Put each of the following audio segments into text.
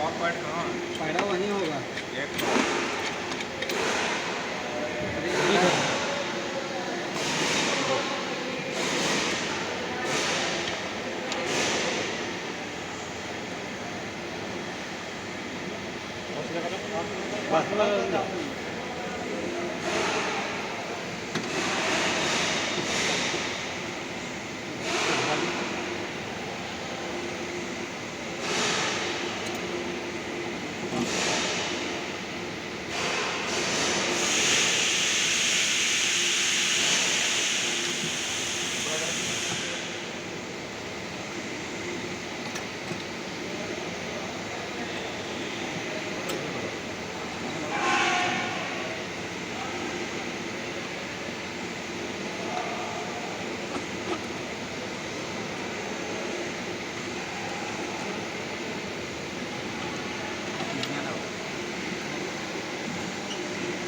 Top pad कहाँ है? पैडा वहीं होगा। एक बस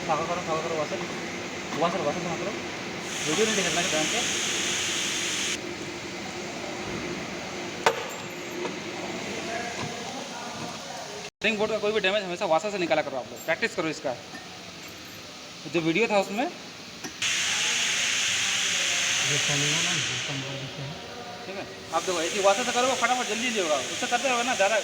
खावा करो वासन मात्र वीडियो नहीं देखना बैंक के स्प्रिंग बोर्ड का कोई भी डैमेज हमेशा वाशर से निकाला करो। आप लोग प्रैक्टिस करो इसका। जो वीडियो था उसमें ठीक है, आप देखो ऐसी वाशर से करोगे फटाफट जल्दी होगा, उससे करते रहोगे ना ज़्यादा